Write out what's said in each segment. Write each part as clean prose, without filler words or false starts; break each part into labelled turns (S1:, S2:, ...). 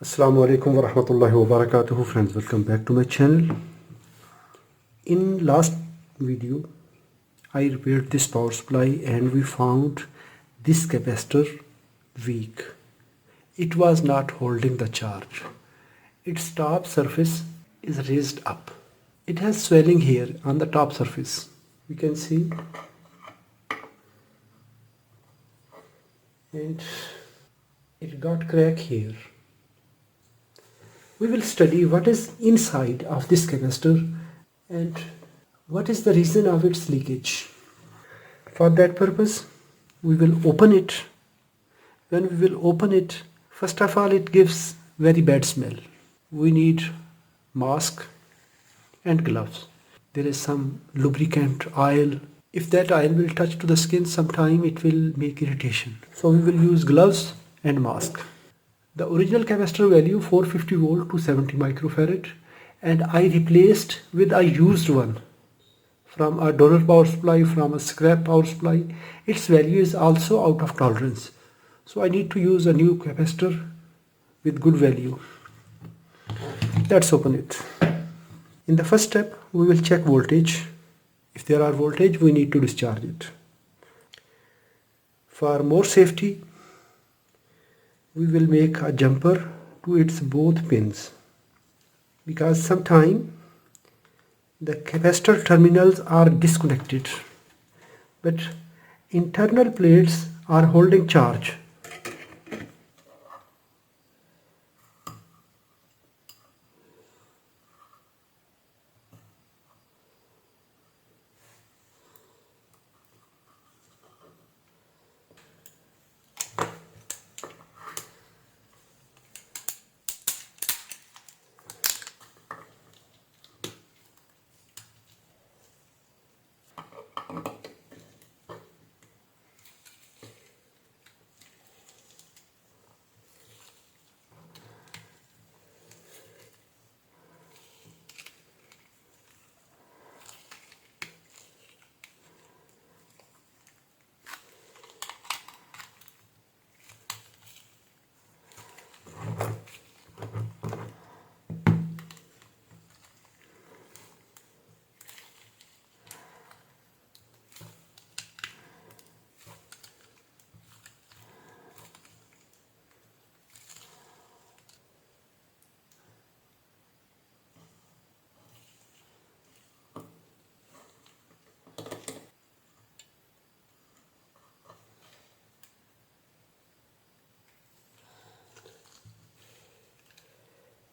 S1: Assalamu alaikum wa rahmatullahi wa barakatuhu, friends. Welcome back to my channel. In last video I repaired this power supply and we found this capacitor weak. It was not holding the charge. Its top surface is raised up. It has swelling here on the top surface. You can see, and it got crack here. We will study what is inside of this capacitor and what is the reason of its leakage. For that purpose, we will open it. When we will open it, first of all, it gives very bad smell. We need mask and gloves. There is some lubricant oil. If that oil will touch to the skin, sometime it will make irritation. So we will use gloves and mask. The original capacitor value 450 volt to 70 microfarad, and I replaced with a used one from a donor power supply, from a scrap power supply. Its value is also out of tolerance. So I need to use a new capacitor with good value. Let's open it. In the first step, we will check voltage. If there are voltage, we need to discharge it. For more safety, we will make a jumper to its both pins, because sometimes the capacitor terminals are disconnected but internal plates are holding charge.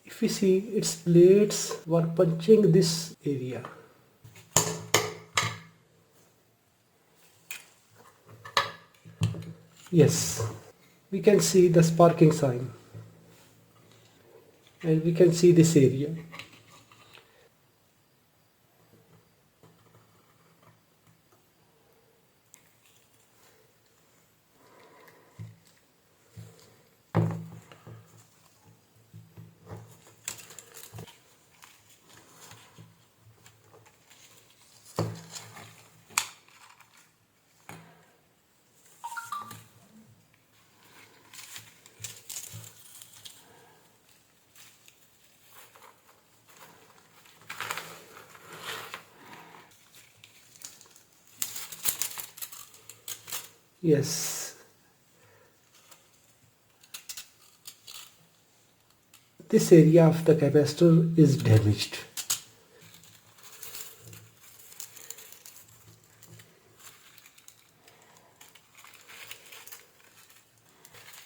S1: If we see, its plates were punching this area. Yes, we can see the sparking sign and we can see this area. Yes, this area of the capacitor is damaged.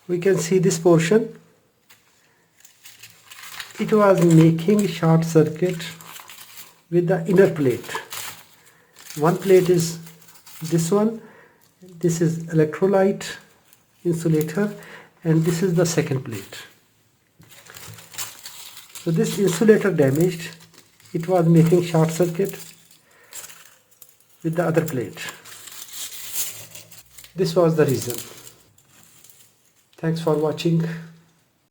S1: We can see this portion. It was making short circuit with the inner plate. One plate is this one. This is electrolyte insulator, and this is the second plate. So this insulator damaged. It was making short circuit with the other plate. This was the reason. Thanks for watching.